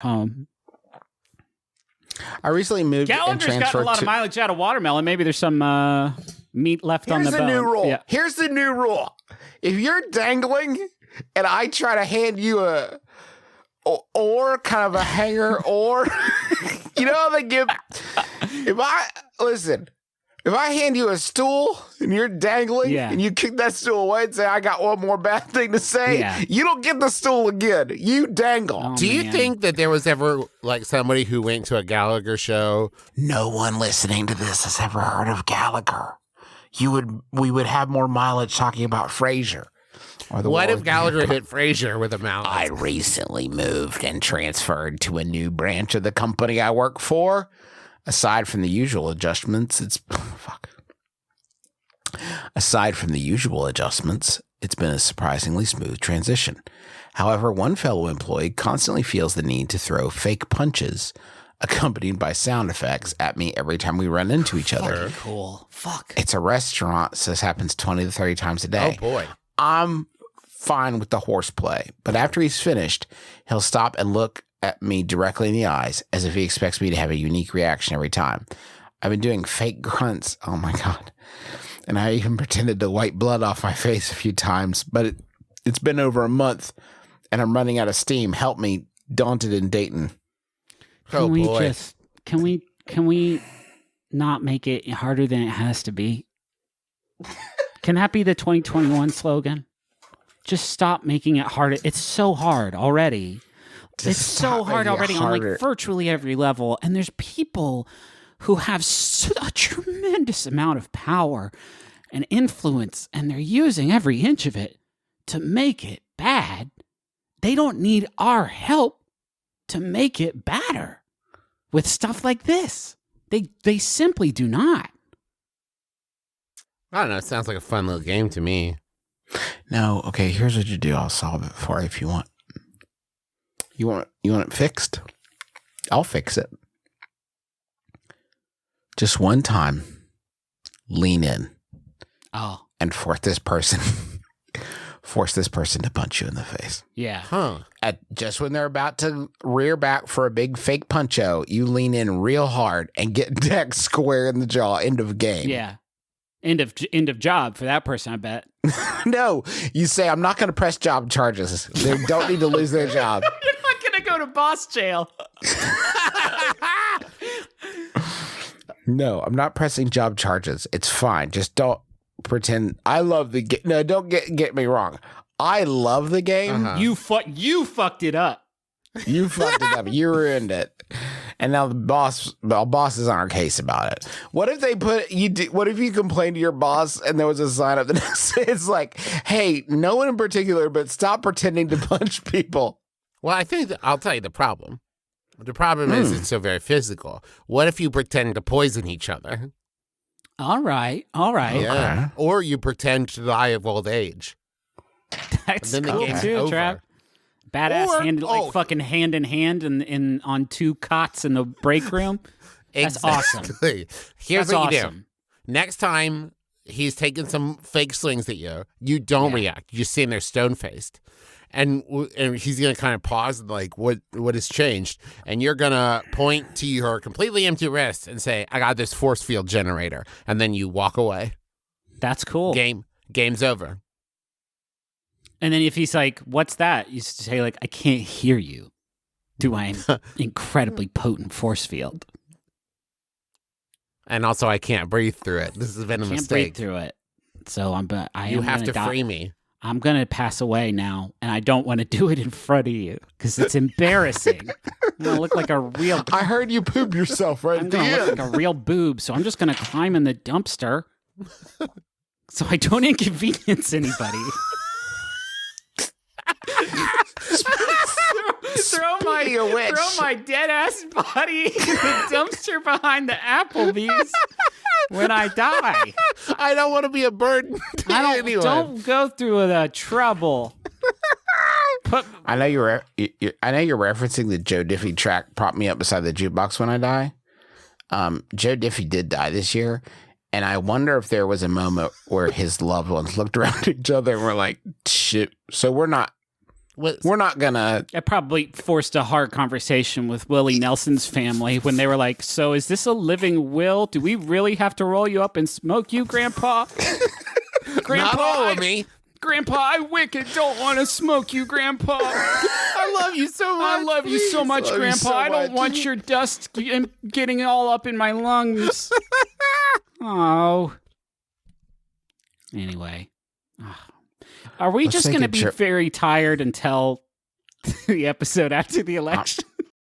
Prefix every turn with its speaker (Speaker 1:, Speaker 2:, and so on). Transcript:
Speaker 1: I recently moved and
Speaker 2: Gallagher's
Speaker 1: transferred
Speaker 2: got a lot of mileage out of watermelon. Maybe there's some meat left on the bone.
Speaker 1: Here's the new rule.
Speaker 2: Yeah.
Speaker 1: Here's the new rule. If you're dangling and I try to hand you a or kind of a hanger or you know how they give if I hand you a stool and you're dangling and you kick that stool away and say, I got one more bad thing to say, you don't get the stool again. You dangle.
Speaker 3: Oh, Do you think that there was ever like somebody who went to a Gallagher show?
Speaker 1: No one listening to this has ever heard of Gallagher. We would have more mileage talking about Frasier.
Speaker 3: What if Gallagher hit Frasier with a mouse?
Speaker 1: I recently moved and transferred to a new branch of the company I work for. Aside from the usual adjustments, it's been a surprisingly smooth transition. However, one fellow employee constantly feels the need to throw fake punches accompanied by sound effects at me every time we run into each other.
Speaker 2: Cool. Fuck.
Speaker 1: It's a restaurant, so this happens 20 to 30 times a day.
Speaker 3: Oh, boy.
Speaker 1: I'm fine with the horseplay, but after he's finished, he'll stop and look at me directly in the eyes as if he expects me to have a unique reaction every time. I've been doing fake grunts. Oh my God. And I even pretended to wipe blood off my face a few times, but it's been over a month and I'm running out of steam. Help me, Daunted in Dayton.
Speaker 2: Can we not make it harder than it has to be? Can that be the 2021 slogan? Just stop making it harder. It's so hard already. It's so hard already on like virtually every level. And there's people who have a tremendous amount of power and influence, and they're using every inch of it to make it bad. They don't need our help to make it better with stuff like this. They simply do not.
Speaker 3: I don't know. It sounds like a fun little game to me.
Speaker 1: No, okay, here's what you do. I'll solve it for you if you want. You want it fixed? I'll fix it. Just one time, lean in.
Speaker 2: Oh.
Speaker 1: And force this person to punch you in the face.
Speaker 2: Yeah.
Speaker 3: Huh.
Speaker 1: Just when they're about to rear back for a big fake puncho, you lean in real hard and get decked square in the jaw. End of game.
Speaker 2: Yeah. End of job for that person, I bet.
Speaker 1: No, you say, I'm not going to press job charges. They don't need to lose their job.
Speaker 2: You're not going to go to boss jail.
Speaker 1: No, I'm not pressing job charges. It's fine. Just don't pretend. I love the game. No, don't get me wrong. I love the game.
Speaker 2: Uh-huh. You fucked it up.
Speaker 1: You fucked it up. You ruined it. And now the boss is on our case about it. What if what if you complained to your boss and there was a sign up that says like, hey, no one in particular, but stop pretending to punch people.
Speaker 3: Well, I think I'll tell you the problem. The problem is it's so very physical. What if you pretend to poison each other?
Speaker 2: All right.
Speaker 3: Yeah. Okay. Or you pretend to die of old age.
Speaker 2: That's cool too, Trav. Badass fucking hand in hand in on two cots in the break room. That's awesome.
Speaker 3: Here's what you do. Next time he's taking some fake slings at you, you don't react. You're sitting there stone-faced. And he's going to kind of pause and like, what has changed? And you're going to point to your completely empty wrist and say, I got this force field generator. And then you walk away.
Speaker 2: That's cool.
Speaker 3: Game's over.
Speaker 2: And then if he's like, what's that? You say like, I can't hear you. Do I incredibly potent force field?
Speaker 3: And also I can't breathe through it. This has been a mistake. Can't breathe
Speaker 2: through it. So
Speaker 3: you have to free me.
Speaker 2: I'm going to pass away now, and I don't want to do it in front of you because it's embarrassing. I'm going to look like a real...
Speaker 1: I heard you poop yourself right
Speaker 2: I'm going to look like a real boob, so I'm just going to climb in the dumpster so I don't inconvenience anybody. throw my dead-ass body in the dumpster behind the Applebees when I die.
Speaker 3: I don't want to be a burden to anyone.
Speaker 2: Don't go through the trouble.
Speaker 1: I know you're referencing the Joe Diffie track, Prop Me Up Beside the Jukebox When I Die. Joe Diffie did die this year, and I wonder if there was a moment where his loved ones looked around each other and were like, shit, so we're not We're not gonna.
Speaker 2: I probably forced a hard conversation with Willie Nelson's family when they were like, "So is this a living will? Do we really have to roll you up and smoke you, Grandpa?" Grandpa,
Speaker 3: Not all of me.
Speaker 2: Grandpa, I wicked don't want to smoke you, Grandpa.
Speaker 3: I love you so much.
Speaker 2: I love you so much,
Speaker 1: Love you
Speaker 2: Grandpa.
Speaker 1: so
Speaker 2: I don't
Speaker 1: much.
Speaker 2: want your dust getting all up in my lungs. Oh. Anyway. Are we
Speaker 1: Let's
Speaker 2: just
Speaker 1: take
Speaker 2: going
Speaker 1: a
Speaker 2: to be
Speaker 1: trip.
Speaker 2: very tired until the episode after the election?